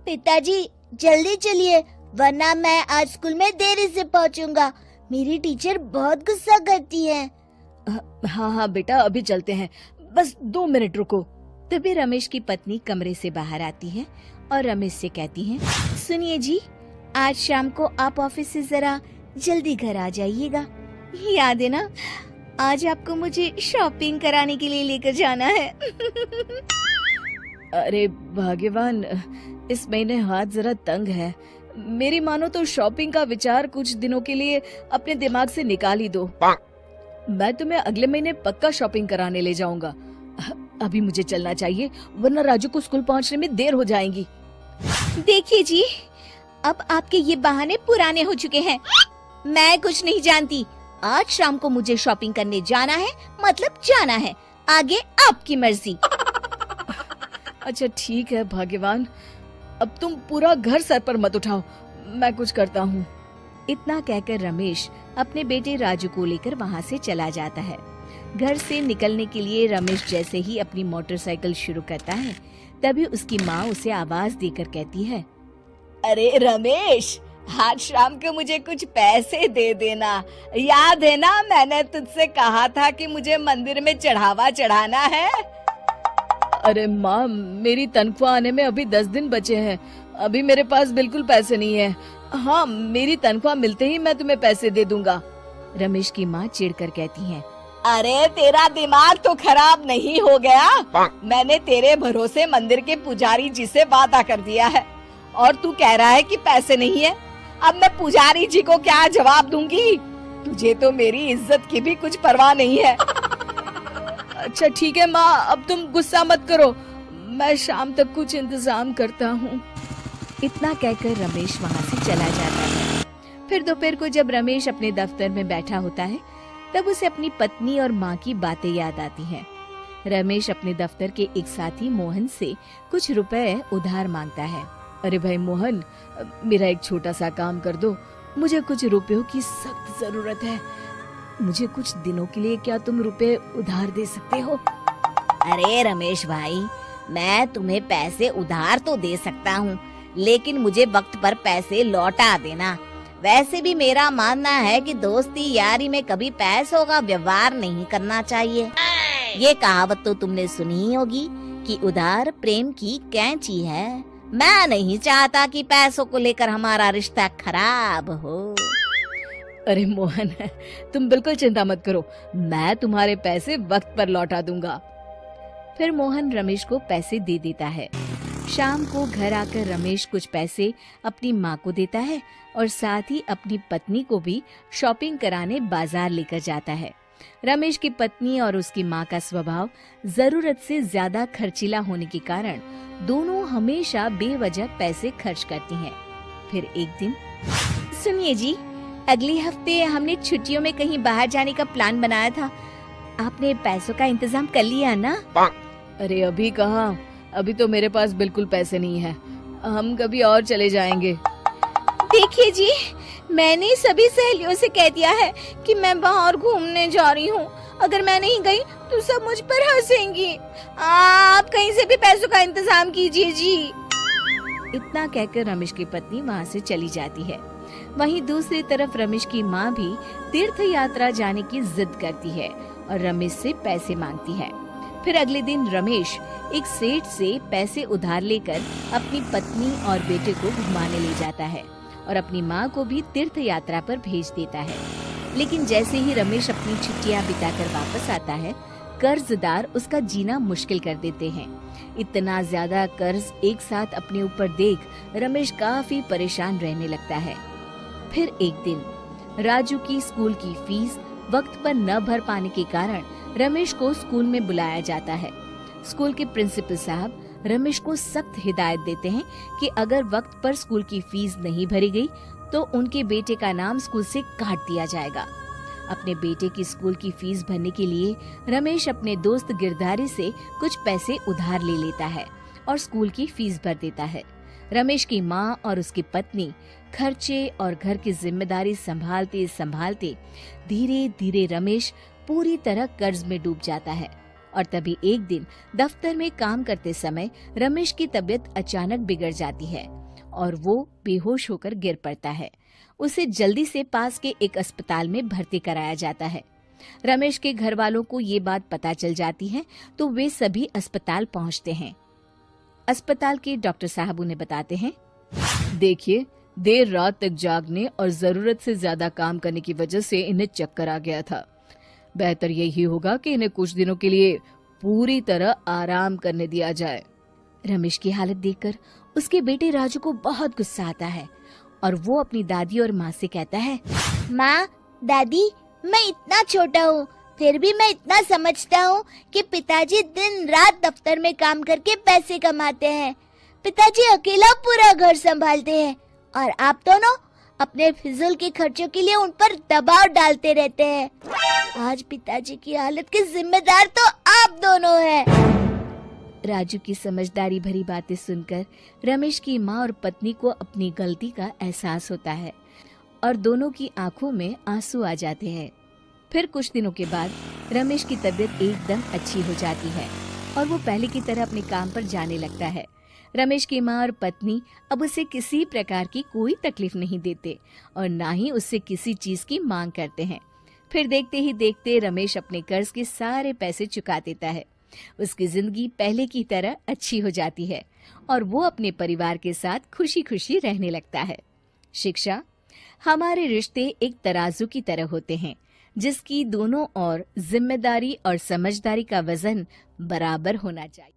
पिताजी जल्दी चलिए, वरना मैं आज स्कूल में देरी से पहुंचूंगा। मेरी टीचर बहुत गुस्सा करती है। हाँ हाँ बेटा, अभी चलते हैं, बस 2 मिनट रुको। तभी रमेश की पत्नी कमरे से बाहर आती है और रमेश से कहती है, सुनिए जी, आज शाम को आप ऑफिस से जरा जल्दी घर आ जाइएगा। याद है ना, आज आपको मुझे शॉपिंग कराने के लिए लेकर जाना है। अरे भाग्यवान, इस महीने हाथ जरा तंग है। मेरी मानो तो शॉपिंग का विचार कुछ दिनों के लिए अपने दिमाग से निकाल ही दो। मैं तुम्हें अगले महीने पक्का शॉपिंग कराने ले जाऊंगा। अभी मुझे चलना चाहिए, वरना राजू को स्कूल पहुंचने में देर हो जाएगी। देखिए जी, अब आपके ये बहाने पुराने हो चुके हैं। मैं कुछ नहीं जानती। आज शाम को मुझे शॉपिंग करने जाना है, मतलब जाना है। आगे आपकी मर्जी। अच्छा ठीक है भाग्यवान, अब तुम पूरा घर सर पर मत उठाओ, मैं कुछ करता हूँ। इतना कहकर रमेश अपने बेटे राजू को लेकर वहाँ से चला जाता है। घर से निकलने के लिए रमेश जैसे ही अपनी मोटरसाइकिल शुरू करता है, तभी उसकी माँ उसे आवाज देकर कहती है, अरे रमेश, आज शाम को मुझे कुछ पैसे दे देना। याद है ना, मैंने तुझसे कहा था कि मुझे मंदिर में चढ़ावा चढ़ाना है। अरे माँ, मेरी तनख्वाह आने में अभी 10 दिन बचे हैं। अभी मेरे पास बिल्कुल पैसे नहीं है। हाँ, मेरी तनख्वाह मिलते ही मैं तुम्हें पैसे दे दूंगा। रमेश की माँ चिढ़कर कहती है, अरे तेरा दिमाग तो खराब नहीं हो गया? मैंने तेरे भरोसे मंदिर के पुजारी जी से वादा कर दिया है और तू कह रहा है कि पैसे नहीं है। अब मैं पुजारी जी को क्या जवाब दूंगी? तुझे तो मेरी इज्जत की भी कुछ परवाह नहीं है। अच्छा ठीक है माँ, अब तुम गुस्सा मत करो, मैं शाम तक कुछ इंतजाम करता हूँ। इतना कहकर रमेश वहाँ से चला जाता है। फिर दोपहर को जब रमेश अपने दफ्तर में बैठा होता है, तब उसे अपनी पत्नी और माँ की बातें याद आती हैं। रमेश अपने दफ्तर के एक साथी मोहन से कुछ रुपए उधार मांगता है। अरे भाई मोहन, मेरा एक छोटा सा काम कर दो, मुझे कुछ रुपयों की सख्त जरूरत है। मुझे कुछ दिनों के लिए क्या तुम रुपए उधार दे सकते हो? अरे रमेश भाई, मैं तुम्हें पैसे उधार तो दे सकता हूँ, लेकिन मुझे वक्त पर पैसे लौटा देना। वैसे भी मेरा मानना है कि दोस्ती यारी में कभी पैसों का व्यवहार नहीं करना चाहिए। ये कहावत तो तुमने सुनी ही होगी कि उधार प्रेम की कैंची है। मैं नहीं चाहता कि पैसों को लेकर हमारा रिश्ता खराब हो। अरे मोहन, तुम बिल्कुल चिंता मत करो, मैं तुम्हारे पैसे वक्त पर लौटा दूंगा। फिर मोहन रमेश को पैसे दे देता है। शाम को घर आकर रमेश कुछ पैसे अपनी माँ को देता है और साथ ही अपनी पत्नी को भी शॉपिंग कराने बाजार लेकर जाता है। रमेश की पत्नी और उसकी माँ का स्वभाव जरूरत से ज्यादा खर्चीला होने के कारण दोनों हमेशा बेवजह पैसे खर्च करती हैं। फिर एक दिन, सुनिए जी, अगले हफ्ते हमने छुट्टियों में कहीं बाहर जाने का प्लान बनाया था। आपने पैसों का इंतजाम कर लिया ना? अरे अभी कहाँ, अभी तो मेरे पास बिल्कुल पैसे नहीं है। हम कभी और चले जाएंगे। देखिए जी, मैंने सभी सहेलियों से कह दिया है कि मैं बाहर घूमने जा रही हूँ। अगर मैं नहीं गई तो सब मुझ पर हंसेंगी। आप कहीं से भी पैसों का इंतजाम कीजिए जी। इतना कहकर रमेश की पत्नी वहाँ से चली जाती है। वहीं दूसरी तरफ रमेश की माँ भी तीर्थ यात्रा जाने की जिद करती है और रमेश से पैसे मांगती है। फिर अगले दिन रमेश एक सेठ से पैसे उधार लेकर अपनी पत्नी और बेटे को घुमाने ले जाता है और अपनी माँ को भी तीर्थ यात्रा पर भेज देता है। लेकिन जैसे ही रमेश अपनी छुट्टियाँ बिताकर वापस आता है, कर्जदार उसका जीना मुश्किल कर देते हैं। इतना ज्यादा कर्ज एक साथ अपने ऊपर देख रमेश काफी परेशान रहने लगता है। फिर एक दिन राजू की स्कूल की फीस वक्त पर न भर पाने के कारण रमेश को स्कूल में बुलाया जाता है। स्कूल के प्रिंसिपल साहब रमेश को सख्त हिदायत देते हैं कि अगर वक्त पर स्कूल की फीस नहीं भरी गई तो उनके बेटे का नाम स्कूल से काट दिया जाएगा। अपने बेटे की स्कूल की फीस भरने के लिए रमेश अपने दोस्त गिरधारी से कुछ पैसे उधार ले लेता है और स्कूल की फीस भर देता है। रमेश की माँ और उसकी पत्नी खर्चे और घर की जिम्मेदारी संभालते संभालते धीरे धीरे रमेश पूरी तरह कर्ज में डूब जाता है। और तभी एक दिन दफ्तर में काम करते समय रमेश की तबीयत अचानक बिगड़ जाती है। और वो बेहोश होकर गिर पड़ता है। उसे जल्दी से पास के एक अस्पताल में भर्ती कराया जाता है। रमेश के घर वालों को ये बात पता चल जाती है तो वे सभी अस्पताल पहुंचते हैं। अस्पताल के डॉक्टर साहब उन्हें बताते हैं, देखिए, देर रात तक जागने और जरूरत से ज्यादा काम करने की वजह से इन्हें चक्कर आ गया था। बेहतर यही होगा कि इन्हें कुछ दिनों के लिए पूरी तरह आराम करने दिया जाए। रमेश की हालत देखकर उसके बेटे राजू को बहुत गुस्सा आता है और वो अपनी दादी और माँ से कहता है, माँ, दादी, मैं इतना छोटा हूँ, फिर भी मैं इतना समझता हूँ कि पिताजी दिन रात दफ्तर में काम करके पैसे कमाते हैं। पिताजी अकेला पूरा घर संभालते हैं और आप दोनों अपने फिजूल के खर्चों के लिए उन पर दबाव डालते रहते हैं। आज पिताजी की हालत के जिम्मेदार तो आप दोनों हैं। राजू की समझदारी भरी बातें सुनकर रमेश की माँ और पत्नी को अपनी गलती का एहसास होता है और दोनों की आंखों में आंसू आ जाते हैं। फिर कुछ दिनों के बाद रमेश की तबीयत एकदम अच्छी हो जाती है और वो पहले की तरह अपने काम पर जाने लगता है। रमेश की माँ और पत्नी अब उसे किसी प्रकार की कोई तकलीफ नहीं देते और ना ही उससे किसी चीज की मांग करते हैं। फिर देखते ही देखते रमेश अपने कर्ज के सारे पैसे चुका देता है। उसकी जिंदगी पहले की तरह अच्छी हो जाती है और वो अपने परिवार के साथ खुशी खुशी रहने लगता है। शिक्षा, हमारे रिश्ते एक तराजू की तरह होते हैं जिसकी दोनों ओर जिम्मेदारी और समझदारी का वजन बराबर होना चाहिए।